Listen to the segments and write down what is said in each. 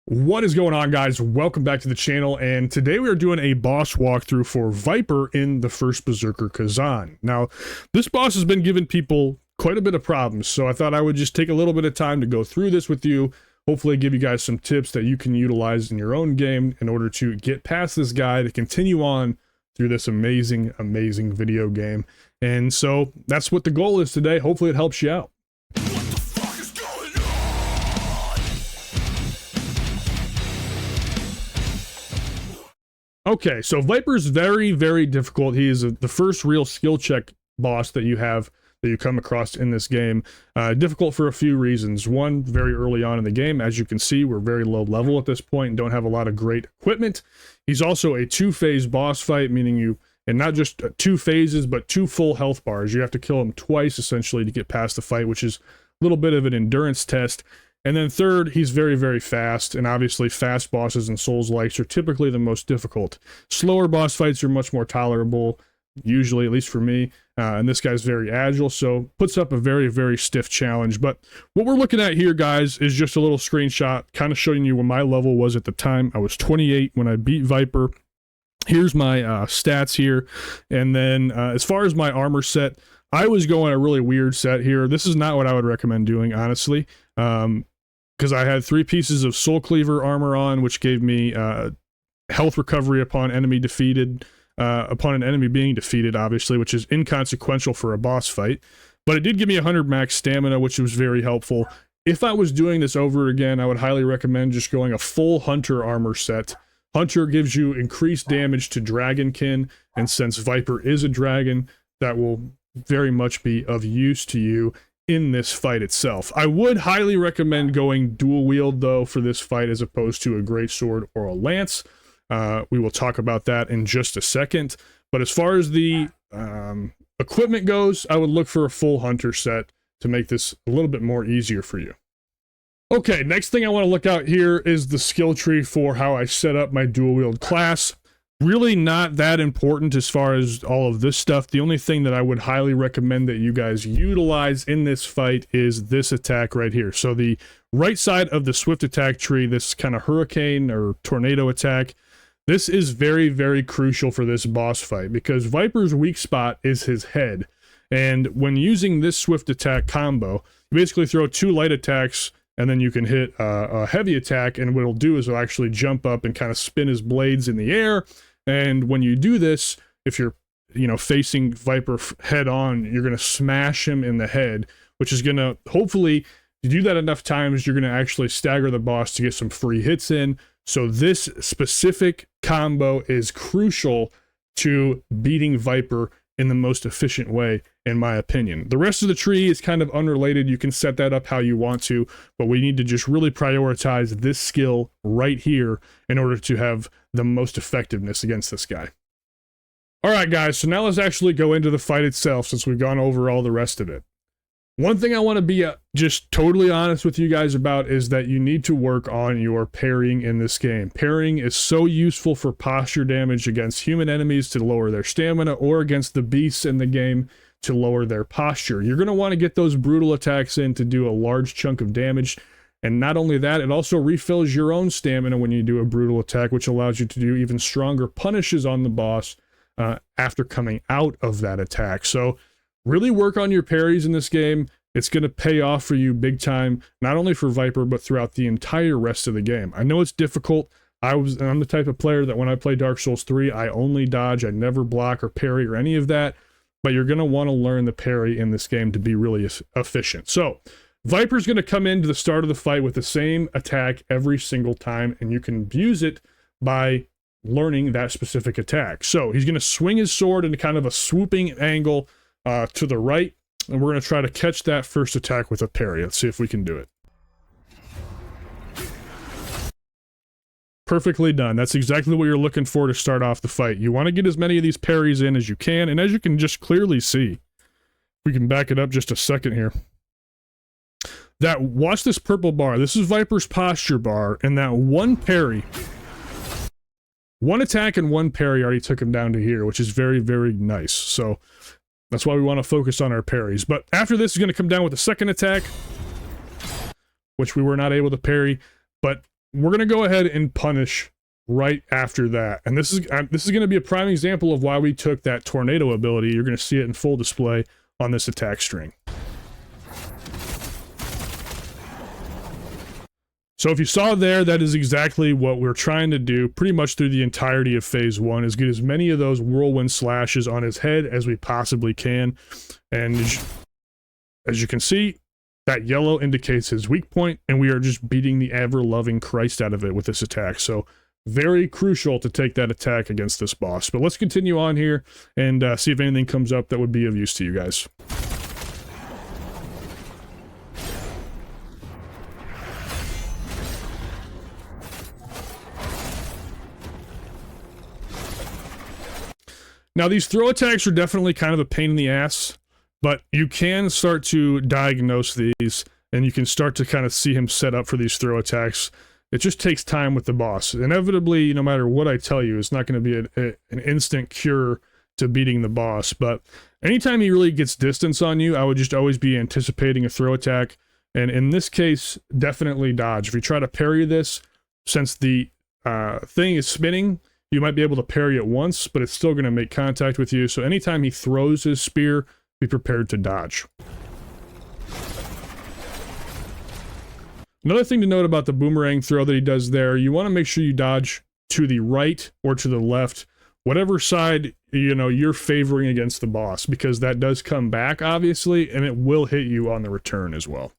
What is going on, guys? Welcome back to the channel, and today we are doing a boss walkthrough for Viper in the first Berserker Kazan. Now, this boss has been giving people quite a bit of problems, so I thought I would just take a little bit of time to go through this with you, hopefully give you guys some tips that you can utilize in your own game in order to get past this guy to continue on through this amazing video game. And so that's what the goal is today. Hopefully it helps you out. Okay, so Viper's very difficult. He is the first real skill check boss that you come across in this game. Difficult for a few reasons. One, very early on in the game, as you can see, we're very low level at this point and don't have a lot of great equipment. He's also a two-phase boss fight, meaning and not just two phases, but two full health bars. You have to kill him twice, essentially, to get past the fight, which is a little bit of an endurance test. And then third, he's very fast, and obviously fast bosses and Souls-likes are typically the most difficult. Slower boss fights are much more tolerable, usually, at least for me, and this guy's very agile, so puts up a very stiff challenge. But what we're looking at here, guys, is just a little screenshot, kind of showing you what my level was at the time. I was 28 when I beat Viper. Here's my stats here, and then as far as my armor set, I was going a really weird set here. This is not what I would recommend doing, honestly. Because I had 3 pieces of Soul Cleaver armor on, which gave me health recovery upon an enemy being defeated, obviously, which is inconsequential for a boss fight. But it did give me 100 max stamina, which was very helpful. If I was doing this over again, I would highly recommend just going a full Hunter armor set. Hunter gives you increased damage to Dragonkin, and since Viper is a dragon, that will very much be of use to you in this fight itself. I would highly recommend going dual wield, though, for this fight as opposed to a greatsword or a lance. We will talk about that in just a second. But as far as the equipment goes, I would look for a full Hunter set to make this a little bit more easier for you. Okay, next thing I want to look out here is the skill tree for how I set up my dual wield class. Really not that important as far as all of this stuff. The only thing that I would highly recommend that you guys utilize in this fight is this attack right here. So the right side of the swift attack tree, this kind of hurricane or tornado attack, this is very crucial for this boss fight because Viper's weak spot is his head. And when using this swift attack combo, you basically throw 2 light attacks and then you can hit a heavy attack, and what it'll do is it'll actually jump up and kind of spin his blades in the air. And when you do this, if you're, facing Viper head on, you're going to smash him in the head, which is going to, hopefully, if you do that enough times, you're going to actually stagger the boss to get some free hits in. So this specific combo is crucial to beating Viper in the most efficient way, in my opinion. The rest of the tree is kind of unrelated. You can set that up how you want to, but we need to just really prioritize this skill right here in order to have the most effectiveness against this guy. All right, guys, so now let's actually go into the fight itself since we've gone over all the rest of it. One thing I want to be just totally honest with you guys about is that you need to work on your parrying in this game. Parrying is so useful for posture damage against human enemies to lower their stamina, or against the beasts in the game to lower their posture. You're going to want to get those brutal attacks in to do a large chunk of damage. And not only that, it also refills your own stamina when you do a brutal attack, which allows you to do even stronger punishes on the boss after coming out of that attack. So really work on your parries in this game. It's going to pay off for you big time, not only for Viper, but throughout the entire rest of the game. I know it's difficult. I'm the type of player that when I play Dark Souls 3, I only dodge. I never block or parry or any of that. But you're going to want to learn the parry in this game to be really efficient. So Viper's going to come into the start of the fight with the same attack every single time, and you can use it by learning that specific attack. So he's going to swing his sword into kind of a swooping angle to the right, and we're going to try to catch that first attack with a parry. Let's see if we can do it. Perfectly done. That's exactly what you're looking for to start off the fight. You want to get as many of these parries in as you can, and as you can just clearly see, we can back it up just a second here. Watch this purple bar. This is Viper's posture bar, and that one parry, one attack and one parry already took him down to here, which is very nice. So that's why we want to focus on our parries. But after this, he's going to come down with a second attack, which we were not able to parry. But we're going to go ahead and punish right after that. And this is going to be a prime example of why we took that tornado ability. You're going to see it in full display on this attack string. So if you saw there, that is exactly what we're trying to do pretty much through the entirety of phase 1, is get as many of those whirlwind slashes on his head as we possibly can. And as you can see, that yellow indicates his weak point, and we are just beating the ever-loving Christ out of it with this attack. So very crucial to take that attack against this boss. But let's continue on here and see if anything comes up that would be of use to you guys. Now, these throw attacks are definitely kind of a pain in the ass, but you can start to diagnose these, and you can start to kind of see him set up for these throw attacks. It just takes time with the boss. Inevitably, no matter what I tell you, it's not going to be an instant cure to beating the boss, but anytime he really gets distance on you, I would just always be anticipating a throw attack, and in this case, definitely dodge. If you try to parry this, since the thing is spinning, you might be able to parry it once, but it's still going to make contact with you. So anytime he throws his spear, be prepared to dodge. Another thing to note about the boomerang throw that he does there, you want to make sure you dodge to the right or to the left, whatever side, you know, you're favoring against the boss, because that does come back, obviously, and it will hit you on the return as well.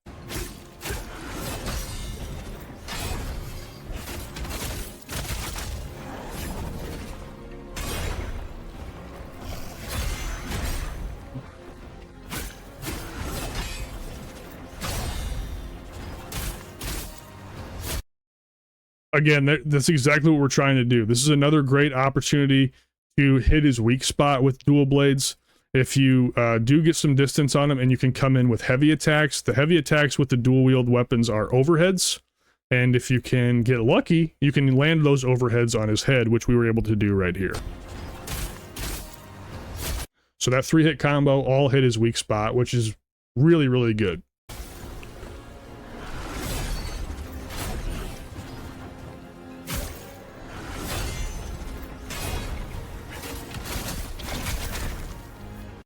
Again, that's exactly what we're trying to do. This is another great opportunity to hit his weak spot with dual blades. If you do get some distance on him and you can come in with heavy attacks, the heavy attacks with the dual wield weapons are overheads. And if you can get lucky, you can land those overheads on his head, which we were able to do right here. So that 3-hit combo all hit his weak spot, which is really, really good.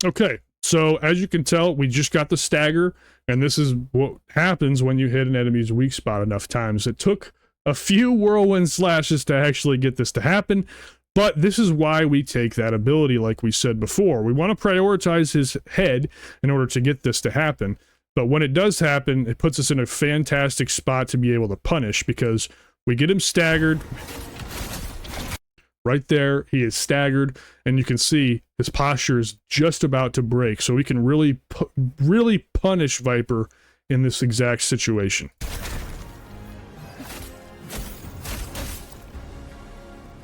Okay, so as you can tell, we just got the stagger, and this is what happens when you hit an enemy's weak spot enough times. It took a few whirlwind slashes to actually get this to happen, but this is why we take that ability, like we said before. We want to prioritize his head in order to get this to happen, but when it does happen, it puts us in a fantastic spot to be able to punish, because we get him staggered. Right there, he is staggered, and you can see his posture is just about to break, so we can really punish Viper in this exact situation.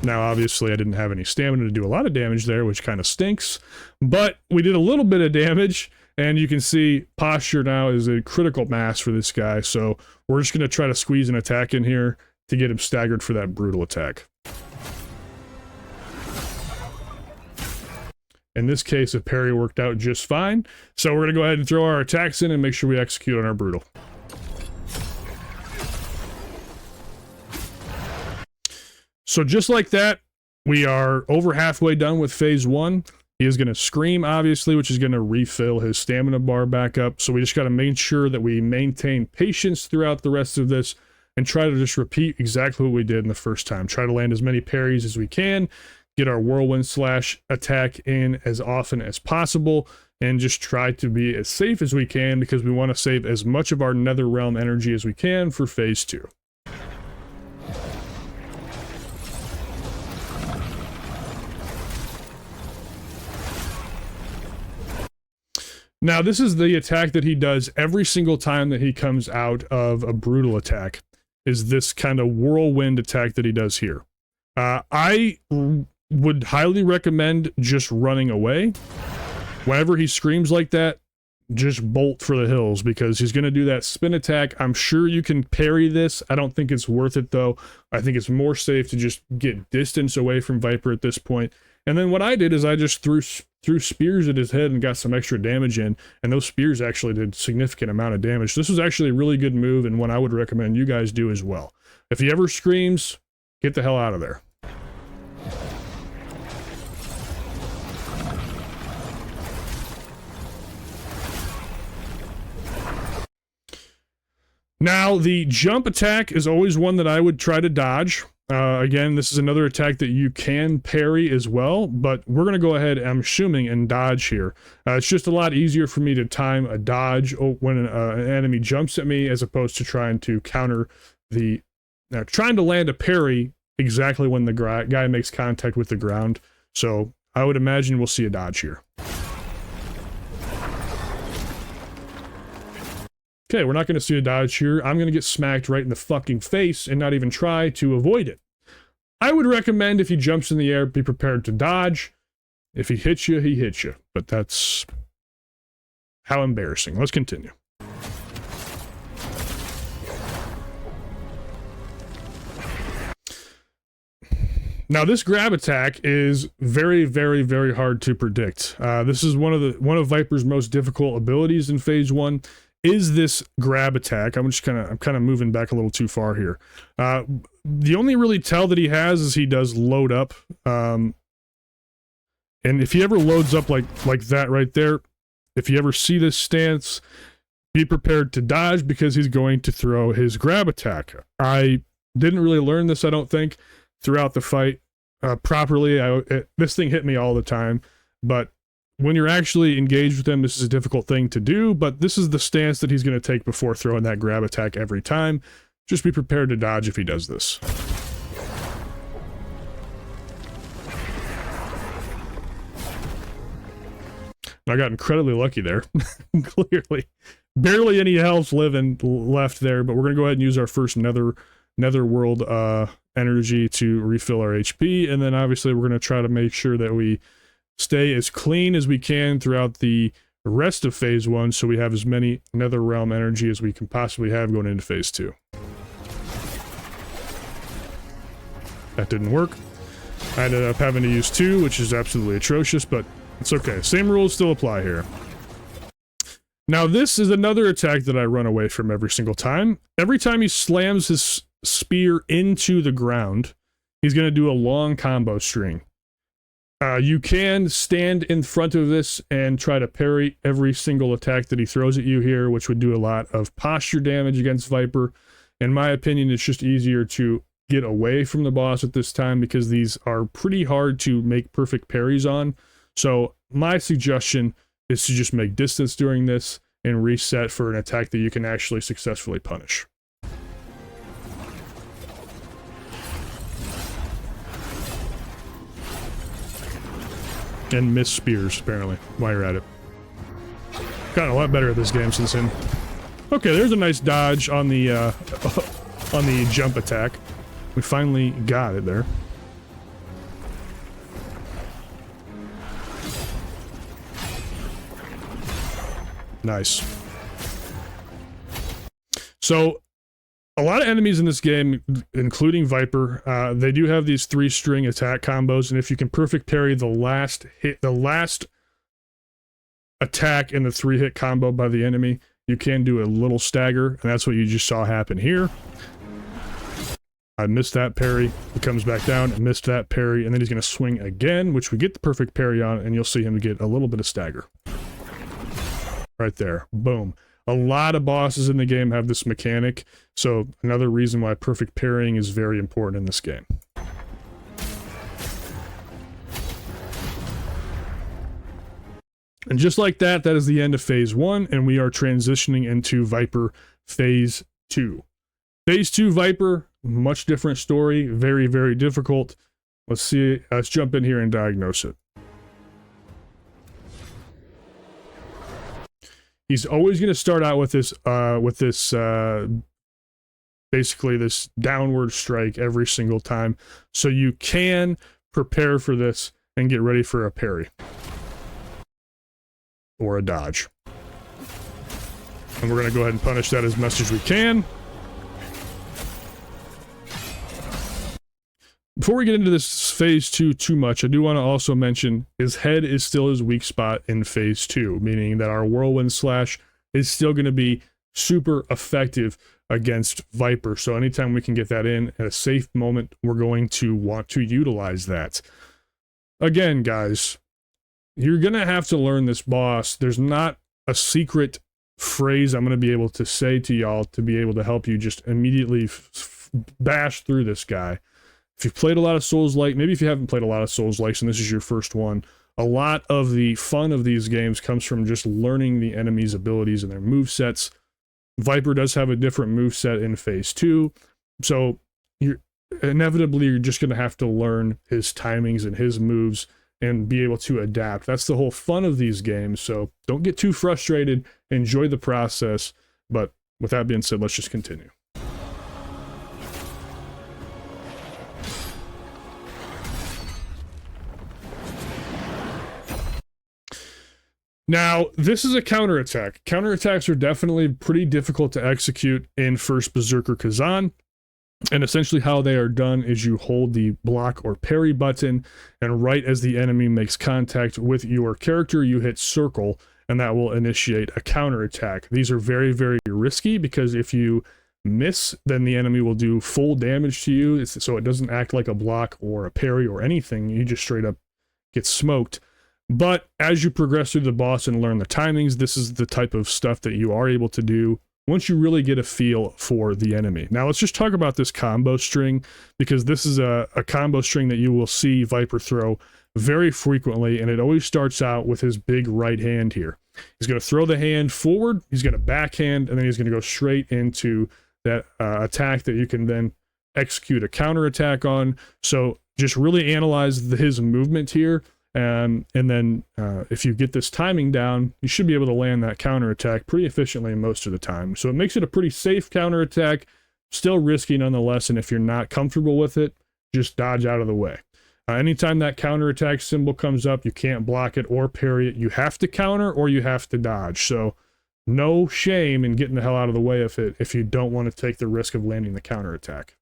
Now, obviously, I didn't have any stamina to do a lot of damage there, which kind of stinks, but we did a little bit of damage, and you can see posture now is a critical mass for this guy, so we're just going to try to squeeze an attack in here to get him staggered for that brutal attack. In this case, a parry worked out just fine. So we're going to go ahead and throw our attacks in and make sure we execute on our brutal. So just like that, we are over halfway done with phase 1. He is going to scream, obviously, which is going to refill his stamina bar back up. So we just got to make sure that we maintain patience throughout the rest of this and try to just repeat exactly what we did in the first time. Try to land as many parries as we can, get our whirlwind slash attack in as often as possible, and just try to be as safe as we can, because we want to save as much of our nether realm energy as we can for phase 2. Now, this is the attack that he does every single time that he comes out of a brutal attack, is this kind of whirlwind attack that he does here. I would highly recommend just running away. Whenever he screams like that, just bolt for the hills, because he's going to do that spin attack. I'm sure you can parry this. I don't think it's worth it, though. I think it's more safe to just get distance away from Viper at this point. And then what I did is I just threw spears at his head and got some extra damage in, and those spears actually did a significant amount of damage. This was actually a really good move, and one I would recommend you guys do as well. If he ever screams, get the hell out of there. Now, the jump attack is always one that I would try to dodge. Again, this is another attack that you can parry as well, but we're going to go ahead, I'm assuming, and dodge here. It's just a lot easier for me to time a dodge when an enemy jumps at me, as opposed to trying to counter the... trying to land a parry exactly when the guy makes contact with the ground. So I would imagine we'll see a dodge here. Okay, we're not going to see a dodge here. I'm going to get smacked right in the fucking face and not even try to avoid it. I would recommend if he jumps in the air, be prepared to dodge. If he hits you, he hits you. But that's... how embarrassing. Let's continue. Now, this grab attack is very, very, very hard to predict. This is one of Viper's most difficult abilities in Phase 1. Is this grab attack. I'm kind of moving back a little too far here. The only really tell that he has is he does load up. And if he ever loads up like that right there, if you ever see this stance, be prepared to dodge because he's going to throw his grab attack. I didn't really learn this, I don't think, throughout the fight properly. This thing hit me all the time, but when you're actually engaged with him, this is a difficult thing to do, but this is the stance that he's going to take before throwing that grab attack every time. Just be prepared to dodge if he does this. I got incredibly lucky there. Clearly. Barely any health left there, but we're going to go ahead and use our first netherworld energy to refill our HP, and then obviously we're going to try to make sure that we stay as clean as we can throughout the rest of Phase 1, so we have as many Nether Realm energy as we can possibly have going into Phase 2. That didn't work. I ended up having to use 2, which is absolutely atrocious, but it's okay. Same rules still apply here. Now, this is another attack that I run away from every single time. Every time he slams his spear into the ground, he's going to do a long combo string. You can stand in front of this and try to parry every single attack that he throws at you here, which would do a lot of posture damage against Viper. In my opinion, it's just easier to get away from the boss at this time because these are pretty hard to make perfect parries on. So my suggestion is to just make distance during this and reset for an attack that you can actually successfully punish. And miss spears, apparently, while you're at it. Gotten a lot better at this game since then. Okay, there's a nice dodge on the jump attack. We finally got it there. Nice. So, a lot of enemies in this game, including Viper, they do have these 3-string attack combos, and if you can perfect parry the last attack in the 3-hit combo by the enemy, you can do a little stagger, and that's what you just saw happen here. I missed that parry, he comes back down, and missed that parry, and then he's going to swing again, which we get the perfect parry on, and you'll see him get a little bit of stagger. Right there. Boom. A lot of bosses in the game have this mechanic, so another reason why perfect parrying is very important in this game. And just like that, that is the end of Phase 1, and we are transitioning into Viper Phase 2. Phase 2 Viper, much different story, very, very difficult. Let's jump in here and diagnose it. He's always going to start out with this, basically this downward strike every single time. So you can prepare for this and get ready for a parry. Or a dodge. And we're going to go ahead and punish that as much as we can. Before we get into this Phase 2 too much, I do want to also mention his head is still his weak spot in Phase 2, meaning that our Whirlwind Slash is still going to be super effective against Viper. So anytime we can get that in at a safe moment, we're going to want to utilize that. Again, guys, you're going to have to learn this boss. There's not a secret phrase I'm going to be able to say to y'all to be able to help you just immediately bash through this guy. If you've played a lot of Souls-like, maybe if you haven't played a lot of Souls-likes and this is your first one, a lot of the fun of these games comes from just learning the enemy's abilities and their movesets. Viper does have a different moveset in Phase 2, so you're just going to have to learn his timings and his moves and be able to adapt. That's the whole fun of these games, so don't get too frustrated. Enjoy the process, but with that being said, let's just continue. Now, this is a counterattack. Counterattacks are definitely pretty difficult to execute in First Berserker Kazan. And essentially how they are done is you hold the block or parry button, and right as the enemy makes contact with your character, you hit circle, and that will initiate a counterattack. These are very, very risky because if you miss, then the enemy will do full damage to you. So it doesn't act like a block or a parry or anything. You just straight up get smoked. But as you progress through the boss and learn the timings, this is the type of stuff that you are able to do once you really get a feel for the enemy. Now let's just talk about this combo string, because this is a combo string that you will see Viper throw very frequently, and it always starts out with his big right hand here. He's going to throw the hand forward, he's going to backhand, and then he's going to go straight into that attack that you can then execute a counterattack on. So just really analyze his movement here. And then if you get this timing down, you should be able to land that counterattack pretty efficiently most of the time. So it makes it a pretty safe counterattack, still risky nonetheless, and if you're not comfortable with it, just dodge out of the way. Anytime that counterattack symbol comes up, you can't block it or parry it. You have to counter or you have to dodge. So no shame in getting the hell out of the way of it if you don't want to take the risk of landing the counterattack.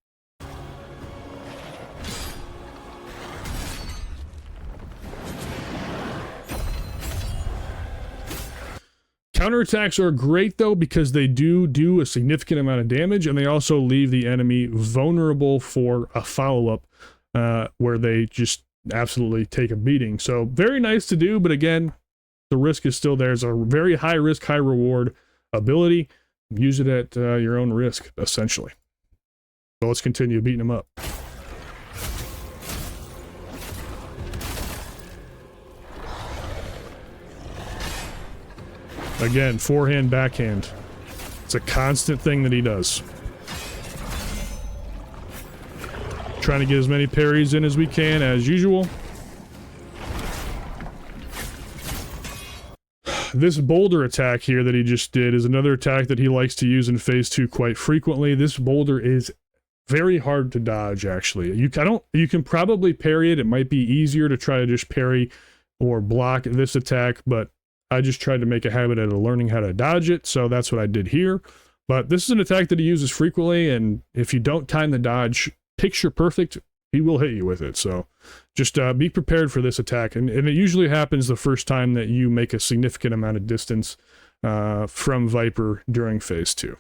Counterattacks are great though because they do a significant amount of damage, and they also leave the enemy vulnerable for a follow-up where they just absolutely take a beating. So very nice to do, but again, the risk is still there. It's a very high risk, high reward ability. Use it at your own risk, essentially. So let's continue beating them up. Again, forehand, backhand. It's a constant thing that he does. Trying to get as many parries in as we can, as usual. This boulder attack here that he just did is another attack that he likes to use in Phase 2 quite frequently. This boulder is very hard to dodge, actually. You can probably parry it. It might be easier to try to just parry or block this attack, but I just tried to make a habit out of learning how to dodge it, so that's what I did here. But this is an attack that he uses frequently, and if you don't time the dodge picture perfect, he will hit you with it. So just be prepared for this attack, and it usually happens the first time that you make a significant amount of distance from Viper during Phase 2.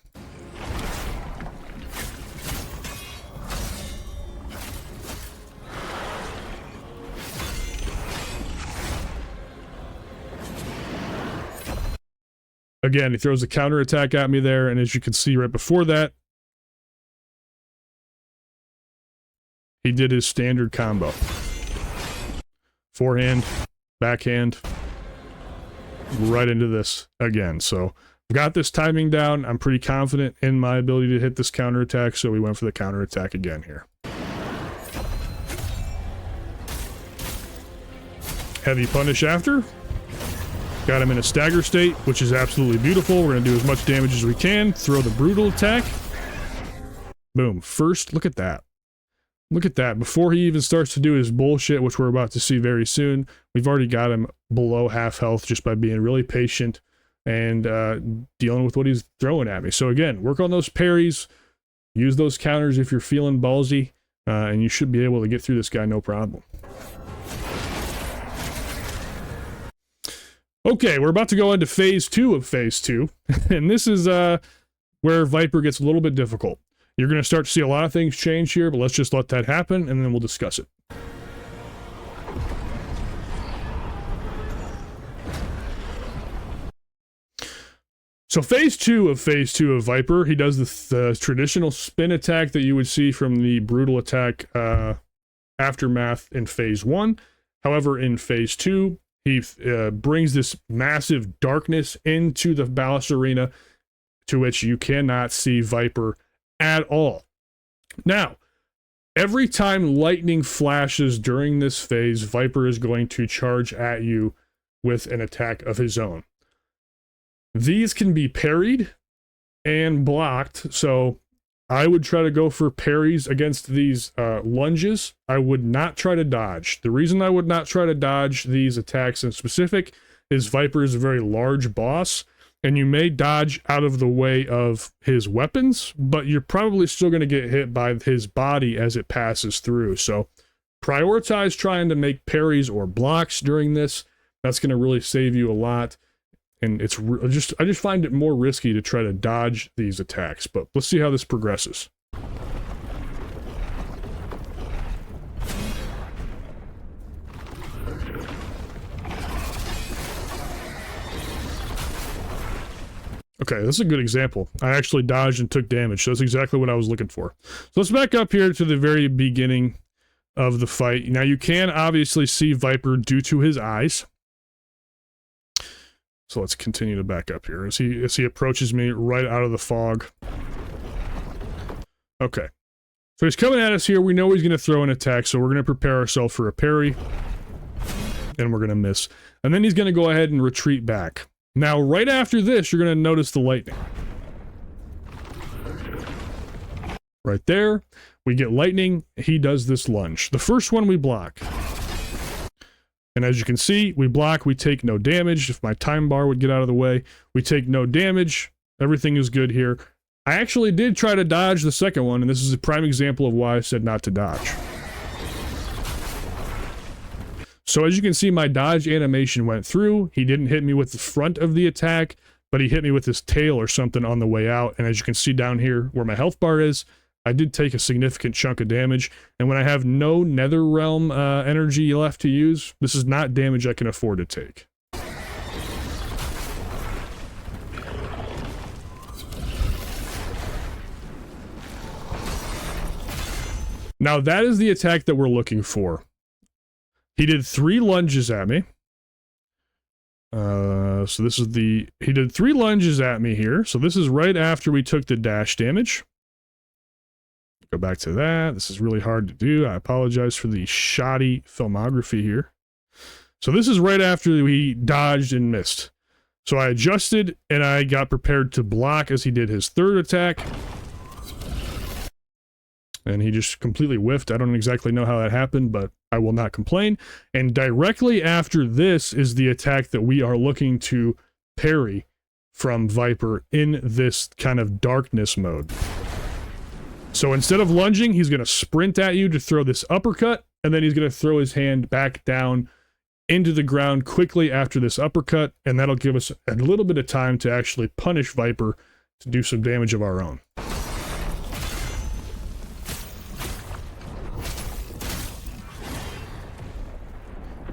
Again, he throws a counterattack at me there, and as you can see right before that, he did his standard combo. Forehand, backhand, right into this again. So I've got this timing down. I'm pretty confident in my ability to hit this counterattack, so we went for the counterattack again here. Heavy punish after. Got him in a stagger state, which is absolutely beautiful. We're going to do as much damage as we can. Throw the brutal attack. Boom. First, look at that. Look at that. Before he even starts to do his bullshit, which we're about to see very soon, we've already got him below half health just by being really patient and dealing with what he's throwing at me. So again, work on those parries. Use those counters if you're feeling ballsy, and you should be able to get through this guy no problem. Okay, we're about to go into Phase 2 of Phase 2, and this is where Viper gets a little bit difficult. You're going to start to see a lot of things change here, but let's just let that happen, and then we'll discuss it. So phase 2 of Viper, he does the traditional spin attack that you would see from the brutal attack aftermath in phase 1. However, in phase 2, he brings this massive darkness into the Ballast Arena, to which you cannot see Viper at all. Now, every time lightning flashes during this phase, Viper is going to charge at you with an attack of his own. These can be parried and blocked, so I would try to go for parries against these lunges. I would not try to dodge. The reason I would not try to dodge these attacks in specific is Viper is a very large boss, and you may dodge out of the way of his weapons, but you're probably still going to get hit by his body as it passes through. So prioritize trying to make parries or blocks during this. That's going to really save you a lot. And it's I just find it more risky to try to dodge these attacks, but let's see how this progresses. Okay, this is a good example. I actually dodged and took damage, so that's exactly what I was looking for. So let's back up here to the very beginning of the fight. Now you can obviously see Viper due to his eyes. So let's continue to back up here as he approaches me right out of the fog. Okay. So he's coming at us here. We know he's going to throw an attack, so we're going to prepare ourselves for a parry. And we're going to miss. And then he's going to go ahead and retreat back. Now, right after this, you're going to notice the lightning. Right there. We get lightning. He does this lunge. The first one we block. And as you can see, we block, we take no damage. If my time bar would get out of the way, we take no damage. Everything is good here. I actually did try to dodge the second one, and this is a prime example of why I said not to dodge. So as you can see, my dodge animation went through. He didn't hit me with the front of the attack, but he hit me with his tail or something on the way out. And as you can see down here where my health bar is, I did take a significant chunk of damage, and when I have no Netherrealm energy left to use, this is not damage I can afford to take. Now that is the attack that we're looking for. He did 3 lunges at me. So this is he did 3 lunges at me here, so this is right after we took the dash damage. Go back to that. This is really hard to do. I apologize for the shoddy filmography here. So this is right after we dodged and missed. So I adjusted and I got prepared to block as he did his 3rd attack. And he just completely whiffed. I don't exactly know how that happened, but I will not complain. And directly after this is the attack that we are looking to parry from Viper in this kind of darkness mode. So instead of lunging, he's going to sprint at you to throw this uppercut, and then he's going to throw his hand back down into the ground quickly after this uppercut, and that'll give us a little bit of time to actually punish Viper to do some damage of our own.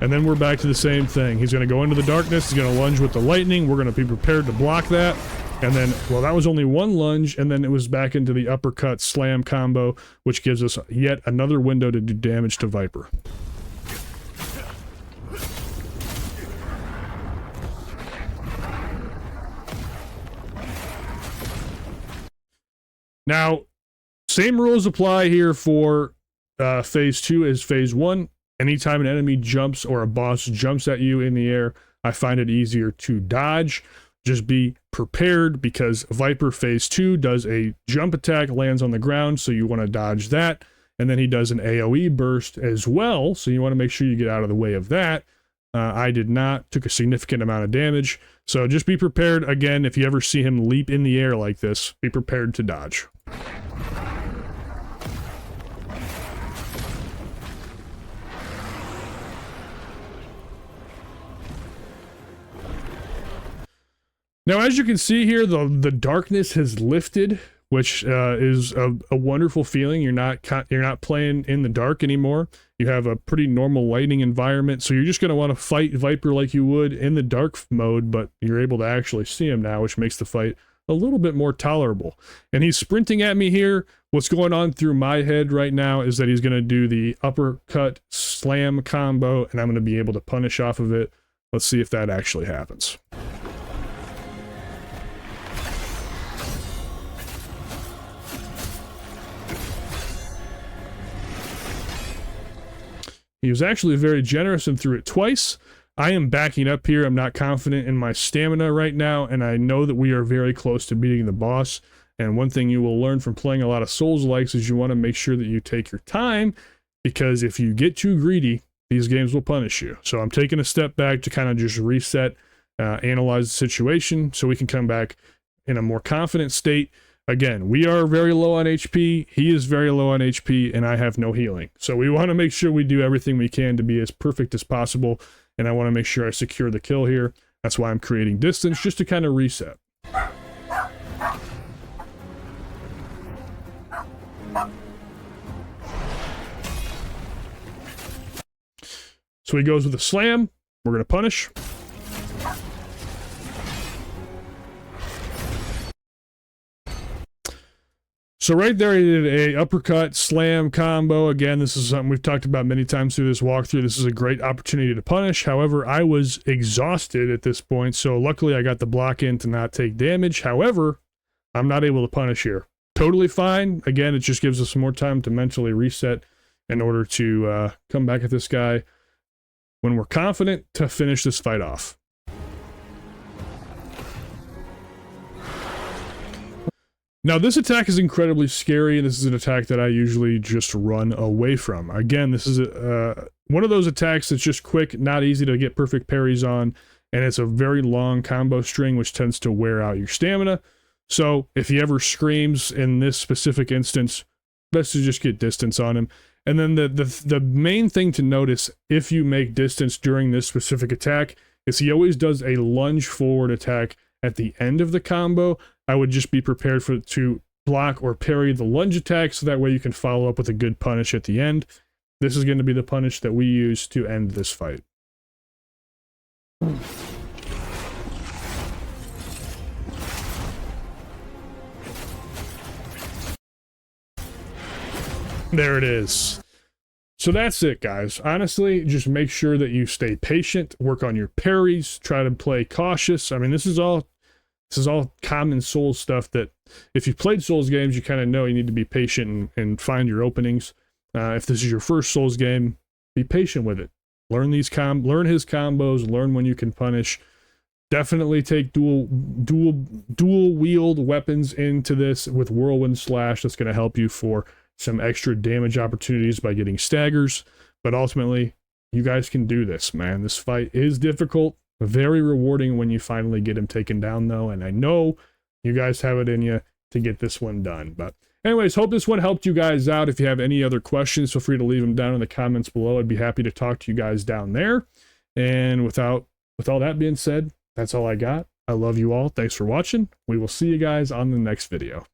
And then we're back to the same thing. He's going to go into the darkness, he's going to lunge with the lightning, we're going to be prepared to block that. And then, well, that was only 1 lunge, and then it was back into the uppercut slam combo, which gives us yet another window to do damage to Viper. Now, same rules apply here for phase 2 as phase 1. Anytime an enemy jumps or a boss jumps at you in the air, I find it easier to dodge. Just be prepared because Viper phase 2 does a jump attack, lands on the ground, so you want to dodge that. And then he does an AoE burst as well, so you want to make sure you get out of the way of that. I did not, took a significant amount of damage. So just be prepared. Again, if you ever see him leap in the air like this, be prepared to dodge. Now, as you can see here, the darkness has lifted, which is a wonderful feeling. You're not playing in the dark anymore. You have a pretty normal lighting environment, so you're just going to want to fight Viper like you would in the dark mode, but you're able to actually see him now, which makes the fight a little bit more tolerable. And he's sprinting at me here. What's going on through my head right now is that he's going to do the uppercut slam combo, and I'm going to be able to punish off of it. Let's see if that actually happens. He was actually very generous and threw it twice. I am backing up here. I'm not confident in my stamina right now, and I know that we are very close to beating the boss. And one thing you will learn from playing a lot of Souls-likes is you want to make sure that you take your time, because if you get too greedy, these games will punish you. So I'm taking a step back to kind of just reset, analyze the situation, so we can come back in a more confident state. Again, we are very low on HP, he is very low on HP, and I have no healing. So we want to make sure we do everything we can to be as perfect as possible, and I want to make sure I secure the kill here. That's why I'm creating distance, just to kind of reset. So he goes with a slam, we're going to punish. So right there, he did a uppercut slam combo. Again, this is something we've talked about many times through this walkthrough. This is a great opportunity to punish. However, I was exhausted at this point, so luckily I got the block in to not take damage. However, I'm not able to punish here. Totally fine. Again, it just gives us some more time to mentally reset in order to come back at this guy when we're confident to finish this fight off. Now, this attack is incredibly scary, and this is an attack that I usually just run away from. Again, this is one of those attacks that's just quick, not easy to get perfect parries on, and it's a very long combo string, which tends to wear out your stamina. So, if he ever screams in this specific instance, best to just get distance on him. And then the main thing to notice, if you make distance during this specific attack, is he always does a lunge forward attack at the end of the combo. I would just be prepared to block or parry the lunge attack, so that way you can follow up with a good punish at the end. This is going to be the punish that we use to end this fight. There it is. So that's it, guys. Honestly, just make sure that you stay patient, work on your parries, try to play cautious. I mean, this is all common Souls stuff that if you've played Souls games, you kind of know you need to be patient and find your openings. If this is your first Souls game, be patient with it. Learn his combos, learn when you can punish. Definitely take dual wield weapons into this with Whirlwind Slash. That's going to help you for some extra damage opportunities by getting staggers. But ultimately, you guys can do this, man. This fight is difficult. Very rewarding when you finally get him taken down, though, and I know you guys have it in you to get this one done. But anyways, hope this one helped you guys out. If you have any other questions, feel free to leave them down in the comments below. I'd be happy to talk to you guys down there. And with all that being said, that's all I got. I love you all. Thanks for watching. We will see you guys on the next video.